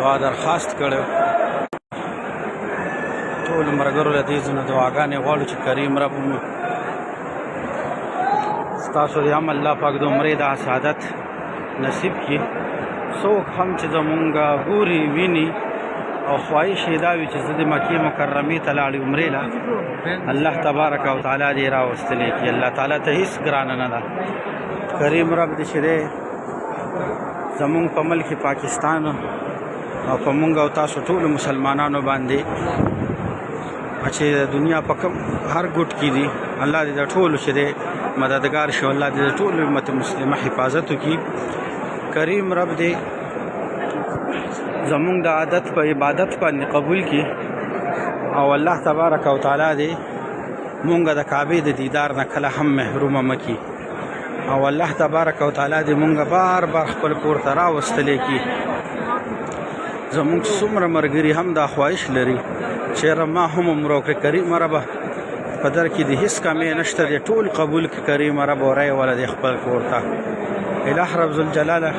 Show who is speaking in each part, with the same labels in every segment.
Speaker 1: دعا درخواست کړی ټولو ملګرو له دې ځنه دعاګانې غواړو چې کریم رب مو ستاسو د هم الله پاک د عمرې د سعادت نصیب کړي. څوک هم چې زمونږ ګوري ویني او خواهش یې دا وي چې زه د مکې مکرمې ته لاړې عمرې له الله تبارک و تعالی دې راوستلی کړي. الله تعالی ته هېڅ ګرانه نه ده. کریم رب دې چې دی زمونږ په ملک پاکستان او په مونږ او تاسو ټولو مسلمانانو باندې چې د دنیا په کوم هر ګوټ کې دي الله دې د ټولو چې دی مددگار شو. الله دې د ټولو امت مسلمه حفاظت وکړي. کریم رب دې زمونږ د عادت په عبادت باندې قبول کړي او الله تبارک و تعالی دې مونږ د کعبې د دیدار نه کله هم محرومه مه کړي او الله تبارک و تعالی دې مونږ بار بار خپل کور ته راوستلی کړي. زمونږ څومره ملګري هم دا خواهش لري چېرې ما هم عمره وکړې. کریم ربه په در کې د هېڅ کمی نشته دی، ټول قبول کړي. کریم رب وری وله دی خپل کور ته. الہ رب ذوالجلاله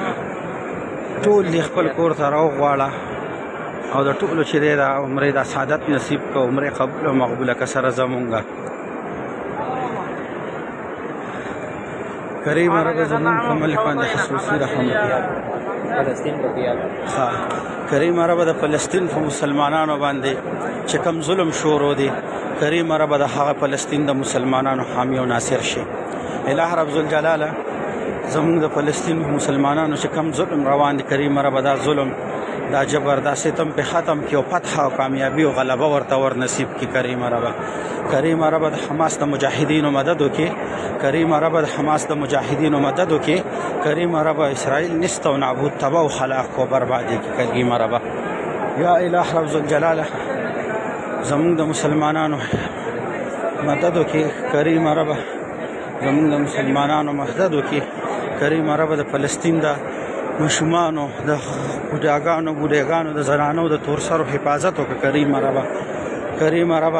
Speaker 1: ټول دی خپل کور ته راوغواړه او د ټولو چې دی د عمرې د سعادت نصیب که عمرې قبول او مقبوله که سره زمونږ کریم رب زمونږ په ملک باندې خصوصي رحم وکړي. کریم رب د فلسطین په مسلمانانو باندې چې کوم ظلم شروع دی کریم رب د هغه فلسطین د مسلمانانو حامی او ناصر شي. الہ رب ذوالجلاله زمونږ د فلسطین مسلمانانو چې کوم ظلم روان دي کریم رب دا ظلم دا جبر دا ستم په ختم کړي او فتح او کامیابی او غلبه ورته ور نصیب کړي. کریم رب د حماس د مجاهدینو مدد وکړي. کریم رب د حماس د مجاهدینو مدد وکړي. کریم رب اسرائیل نست او نابود تباہ او هلاک او برباد کړي. کریم رب یا الہ رب ذوالجلاله زمونږ د مسلمانانو مدد وکړي. کریم رب زمونږ د مسلمانانو مدد وکړي. کریم رب د فلسطین د ماشومانو د بوډاګانو د زنانو د تورسرو حفاظت وکړه. کریم رب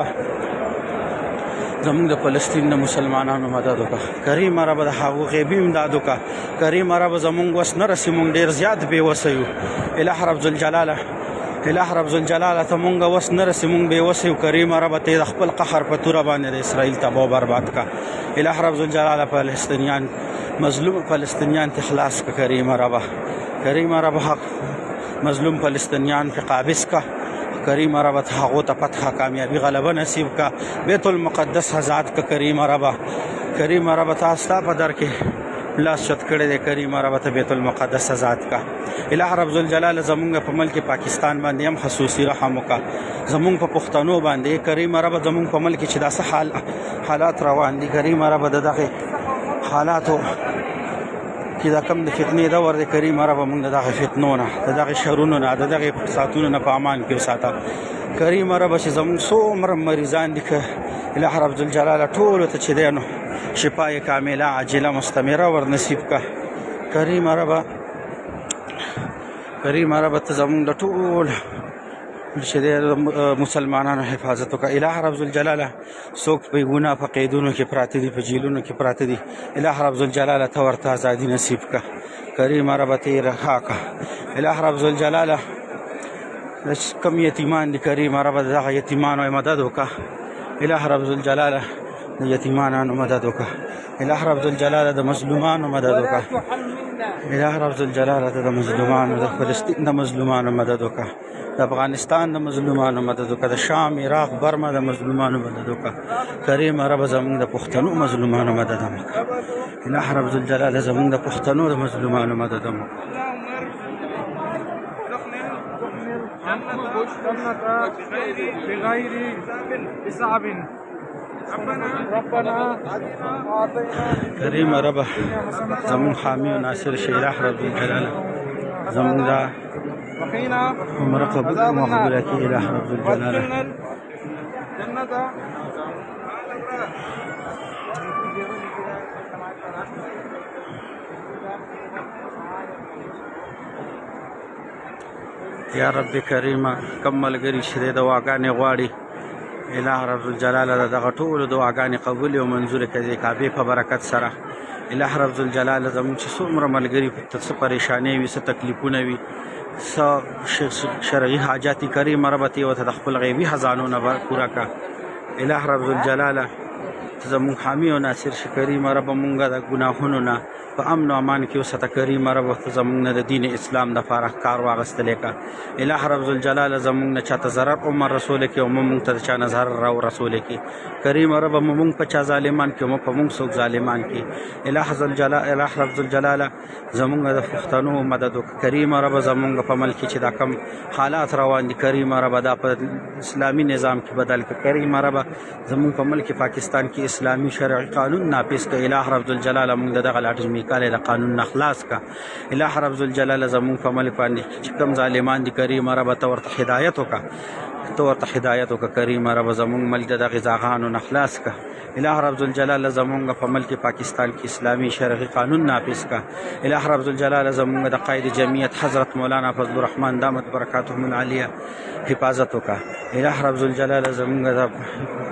Speaker 1: زمونږ د فلسطین د مسلمانانو مدد وکړه. کریم رب د هغو غیبي امداد وکړه. کریم رب زمونږ وس نه رسي، مونږ ډېر زیات بې وسه یو. الہ رب ذوالجلاله ته مونږ وس نه رسي، مونږ بې وسه یو. کریم رب ته د خپل قهر په توره باندې د اسرائیل تباه و برباد کړه. الہ رب ذوالجلاله فلسطینیان مظلوم فلسطینیان ته خلاص کړه. کریم رب حق مظلوم فلسطینیان په قابض کړه. کریم رب ته هغو ته فتح کامیابی غلبه نصیب کړه. بیت المقدس آزاد کړه. کریم رب ته ستا په در کې لاس چت کړی دی. کریم رب ته بیت المقدس آزاد کړه. الہ رب ذوالجلاله زمونږ په ملک پاکستان باندې هم خصوصي رحم وکړه. زمونږ په پښتنو باندې کریم رب زمونږ په ملک چې داسې حالات روان دي کریم رب د دغه حالاتو چې دا کم د فتنې دور دی کریم رب موږ د دغه فتنو نه د دغه شرونو نه د دغه فسادونو نه په امان کې وساته. کریم رب چې زموږ څومره مریضان دي که الہ رب ذوالجلاله ټولو ته چې دی نو شفای کامله عاجله مستمره ور نصیب کړه. کریم رب ته زموږ د ټول چې د مسلمانانو حفاظت وکړه. الہ رب ذوالجلاله څوک په ګناه په قیدونو کې پراته دي، په جیلونو کې پراته دي، الہ رب ذوالجلاله ته ورته ازادي نصیب کړه. کریم رب ته یې رها کړه. الہ رب ذوالجلاله کم یتیمان دي کریم رب دغه یتیمانو مدد وکړه. الہ رب ذوالجلاله د یتیمانانو مدد وکړه. الہ رب ذوالجلاله د مظلومانو مدد وکړه. الہ رب ذوالجلاله د مظلومانو د فلسطین د مظلومانو مدد وکړه. د افغانستان د مظلومانو مدد وکړه. د شام عراق برما د مظلومانو مدد وکړه. کریم رب زمونږ د پښتنو مظلومانو مدد هم وکړه. الہ رب ذوالجلاله زمونږ د پښتنو د مظلومانو مدد هم وکړه. کریم رب زمون حامی و ناصر شي. الہ رب ذوالجلاله زمون دا عمره قبول مقبوله کړي. الہ رب ذوالجلاله یا رب کریم کم ملګري چې د دعاګانې غواړي الہ رب ذوالجلاله دغه ټولو دعاګانې قبول او منظور کړي کعبې په برکت سره. الہ رب ذوالجلاله زموږ چې څومره ملګري ته څه پریشانۍ وي څه تکلیفونه وي شرعي حاجات کریم رب ته او ته د خپل غیبي خزانو نه پورا کا الہ رب الجلاله زمون حامی او ناصر کریم رب مونږه د ګناهونو نه په امن او امان کې وسته کریم رب زمون نه د دین اسلام د فارغ کار واغستلې کا الہ رب الجلاله زمون نه چاته zarar عمر رسول کې او مونږ ته چا نظر راو رسول کې کریم رب مونږ په چا ظالمان کې مو په مونږ څوک ظالمان کې الہ رب الجلاله زمون د پښتنو مدد کریم رب زمون په ملک چې دا کم حالات روان دي کریم رب دا په اسلامي نظام کې بدل ک کریم رب زمون په ملک پاکستان کې اسلامی شرعي قانون نافذ ک الہ رب الجلاله مونږ دغه لاټ کاله د قانون اخلاص کا الہ رب الجلاله زمون په ملک باندې چې کم ظالمان دي کریم رب ته ورته هدایت وکا کریم رب زمون ملک د غزاغانو اخلاص کا الہ رب الجلاله زمون په ملک پاکستان کې اسلامی شرعي قانون نافذ کا الہ رب الجلاله زمون د قائد جمعیت حضرت مولانا فضل الرحمن دامت برکاتهم العالیه حفاظت وکا الہ رب الجلاله زمون د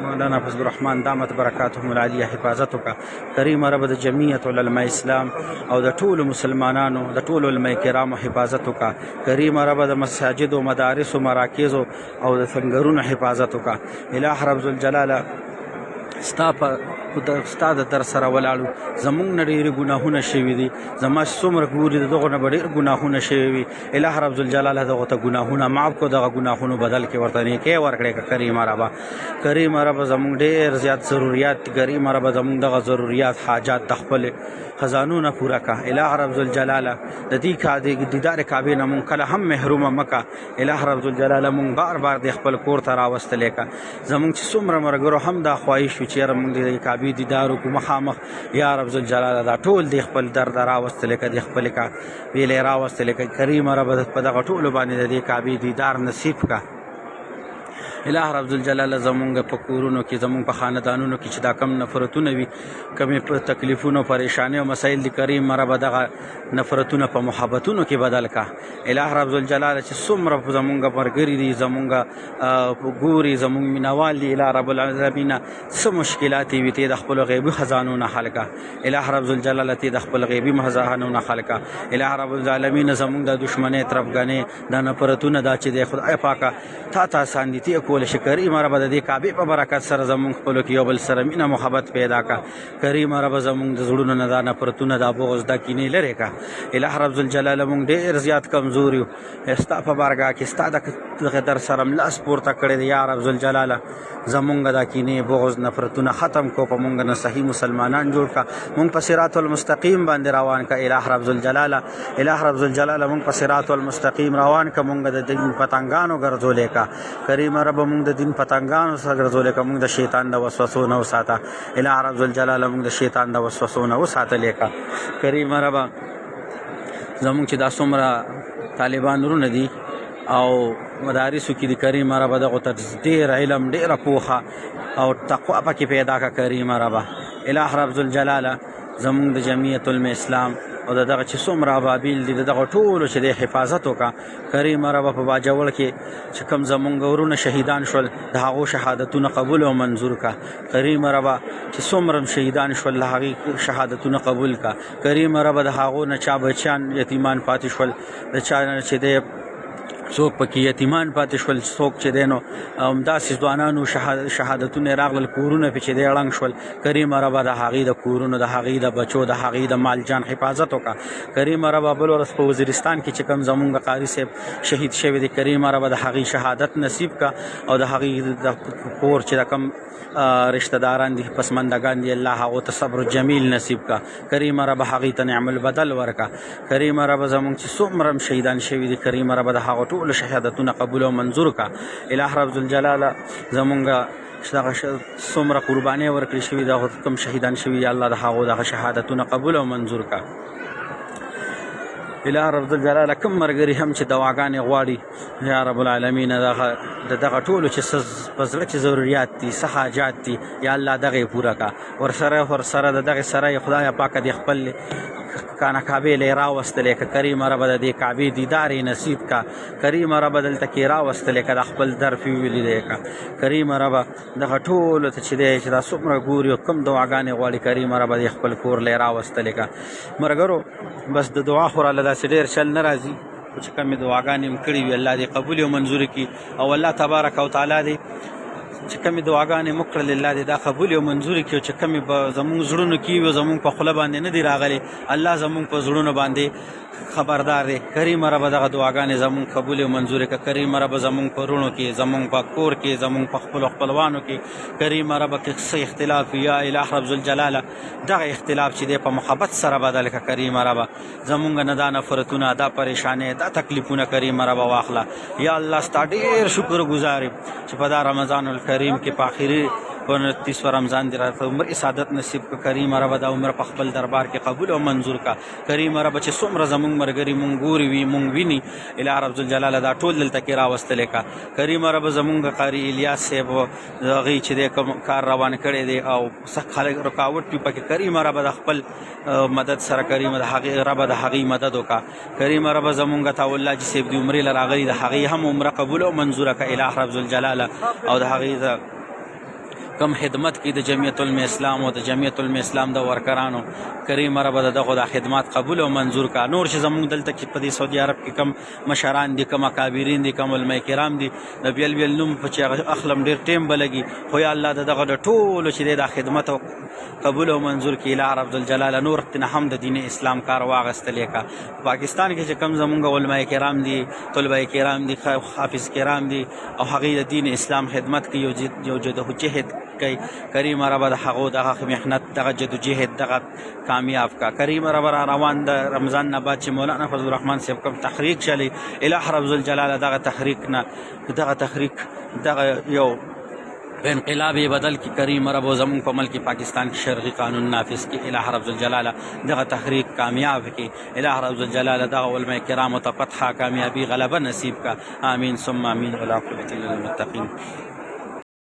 Speaker 1: مولانا فضل الرحمن دامت برکاتهم العالیه حفاظت وکا کریم رب د جمعیت علماء اسلام او د ټولو مسلمانانو د ټولو علماء کرامو حفاظت وکا کریم رب د مساجد او مدارس او مراکز او د سنگرونو حفاظت وکا الہ رب الجلاله ستا د در سره ولاړو زمونږ نه ډېرې ګناهونه شوي دي زما چې څومره ګوري د دغو نه به ډېر ګناهونه شوي وي الہ رب الجلاله دغو ته ګناهونه معاف کړو دغه ګناهونو بدل کې ورته نیکۍ ورکړې که کریم ربه کریم ربه زمونږ ډېر زیات ضروریات دي کریم ربه زمونږ دغه ضروریات حاجات د خپل خزانو نه پوره کا الہ رب الجلاله د دې دیدار کعبې نه مونږ کله هم محرومه مکه الہ رب الجلاله مونږ بار بار د خپل کور ته راوستلې کا زمونږ چې څومره ملګرو هم دا خواهش وي چې یاره مونږ د کعبې دیدار وکړو مخامخ یا رب الجلاله دا ټول د خپل درد راوستلې کا د خپل کا ویلې راوستلې کا کریم رب په دغه ټولو باندې د دې کعبې دیدار نصیب کا الہ رب الجلاله زمونږ په کورونو کې زمونږ په خاندانونو کې چې دا کم نفرتونه وي کمې تکلیفونو پریشانۍ او مسایل دي کریم رب دغه نفرتونه په محبتونو کې بدل کا الہ رب الجلاله چې څومره زمونږ ملګري دي زمونږ ګوري زمونږ مینوال دي الہ رب العالمین څه مشکلات وي ته د خپلو غیبي خزانو نه حل کا الہ رب الجلاله ته د خپل غیبي خزانو نه حل کا الہ رب العالمین زمونږ د دشمنۍ طرفګنې د نفرتونه دا چې د خدای پاکه تا آسان دي کول شي کریم رب د دې کعبې په برکت سره زمونږ خپلو کې یو بل سره مینه محبت پیدا کا کریم رب زمونږ د زړونو نه دا نفرتونه دا بغض دا کینې لرې کا الہ رب الجلاله مونږ ډېر زیات کمزور یو ستا په بارګاه کې ستا دغه در سره ملاس پورته کړی دی یا رب الجلاله زمونږ دا کینې بغض نفرتونه ختم کو په مونږ نه صحیح مسلمانان جوړ کا مونږ په صراط المستقیم باندې روان کا الہ رب الجلاله الہ رب الجلاله مونږ په صراط المستقیم روان کا مونږ د دین پتنګانو ګرځولې کا کریم رب مونږ د دین پتنګانو سره ګرځولې کا مونږ د شیطان د وسوسو نه وساته الہ رب الجلاله مونږ د شیطان د وسوسو نه وساتلې کا کریم رب زمونږ چې دا څومره طالبان ورونه دي او مدارسو کې د کریم رب دغه ته ډېر علم ډېره پوهه او تقوا پکې پیدا کا کریم رب الہ رب الجلاله زمونږ د جمعیت علماء اسلام او دغه چې څومره ابابیل دي دغه ټولو چې د حفاظت وکړه کریم رب په باجوړ کې چې کوم زمونږ ورونه شهیدان شول د هغو شهادتونه قبول او منظور کا کریم رب چې څومره شهیدان شول د هغې شهادتونه قبول کا کریم رب د هغو نه چا بچیان یتیمان پاتې شول د چا چې د څوک پکې یتیمان پاتې شول څوک چې دی نو همداسې ځوانانو شهادتونه راغلل کورونه پې چې دی ړنګ شول کریم رب د هغې د کورونو د هغې د بچو د هغې د مال جان حفاظت وکړه کریم رب بل ورځ په وزیرستان کې چې کوم زمونږ قاري صاحب شهید شوی دی کریم رب د هغې شهادت نصیب کا او د هغې د کور چې د کوم رشتہ داران دي پسماندگان دي الله هغو ته صبر جمیل نصیب کا کریم رب هغې ته نعم البدل ورکا کریم رب زمونږ چې څومره شهیدان شوي دي کریم رب د هغو ټولو شهادتونه قبول او منظور کا الہ رب الجلاله زمونږ دغه څومره قربانۍ ورکړې شوي دغه کوم شهیدان شوي الله د هغو دغه شهادتونه قبول او منظور کا الہ رب الجلاله کوم ملګري هم چې دواګانې غواړي یا رب العالمین دغه ټولو چې په زړه کې ضروریات دي څه حاجات دي یا الله دغه یې پوره کا ورسره د دغې سره یې خدای پاکه د خپل کانه کعبې لی راوستلې که کریم رب د دې کعبې دیدار یې نصیب کا کریم رب دلته کې راوستلې که د خپل درف یې ولیدی که کریم رب دغه ټولو ته چې دی چې دا څومره ګوري او کوم دعاګانې غواړي کریم رب د خپل کور لی راوستلې که ملګرو بس د دعا خو راله داسې ډېر چل نه راځي چې کومې دعاګانې هم کړې وي الله دې قبول او منظور کړي او الله تبارک وتعالی دې چې کومې دعاګانې موږ کړلې الله دې دا قبول او منظور کړي او چې کومې به زموږ زړونو کې وي زموږ په خوله باندې نه دي راغلې الله زموږ په زړونو باندې خبردار دی. کریم رب دغه دعاګانې زموږ قبول او منظور کړه. کریم رب زموږ په وروڼو کې زموږ په کور کې زموږ په خپلو خپلوانو کې کریم رب کې څه اختلاف یا اله رب ذوالجلاله دغه اختلاف چې دی په محبت سره بدل کړه. کریم رب زموږ نه دا نفرتونه دا پریشانې دا تکلیفونه کریم رب واخله. یا الله ستا ډېر شکر ګزار یم چې په دا رمضان الکریم کې په آخري 29 رمضان دی راته عمر سعادت نصیب کړه. کریم رب دا عمر په خپل دربار کې قبول او منظور کړه. کریم رب چې څومره زموږ مرګري مونږ ګوري وي مونږ ویني اله رب ذوالجلاله دا ټول دلته کې راوستلی کړه. کریم رب زموږ قاري الیاس صاحب هغې چې دی کوم کار روان کړی دی او سخت خلک رکاوټ وي پکې کریم رب د خپل مدد سره کریم د هغې رب د هغې مدد وکړه. کریم رب زموږ عطاالله چې صاحب د عمرې له راغلي د هغې هم عمره قبول او منظوره کړه اله رب ذوالجلاله او د هغې کم خدمت کی د جمعیت علم اسلام او د جمعیت علم اسلام د ورکرانو کریم رب دغه د خدمات قبول او منظور کا. نور چې زموږ دلته کې په دې سعودي عرب کې کم مشران دي کم اکابرین دي کم علماء کرام دي د بیل بیل نوم په چې اخلم ډېر ټیم به لګي خو یا الله دغه د ټولو چې دی د خدمت قبول او منظور کی اله رب ذوالجلاله نور تنه هم د دین اسلام کار واغستلی کا. پاکستان کې چې کم زموږ علماء کرام دي طلبه کرام دي حافظ کرام دي او هغې د دین اسلام خدمت کوي یو جدوجهد کوي. کریم رب د هغو دغه محنت دغه جدوجهد دغه کامیاب کا. کریم رب را روان د رمضان نه بعد چې مولانا فضل الرحمن صاحب کوم تحریک چلی اله رب ذوالجلاله دغه تحریک نه دغه تحریک دغه یو انقلاب بدل کی. کریم رب زمون په ملک پاکستان کې شرعي قانون نافذ کی اله رب ذوالجلاله دغه تحریک کامیاب کی. اله رب ذوالجلاله دغه علماء کرام ته فتح کامیابی غلبه نصیب کا. آمین ثم آمین ولا قوة الا بالله.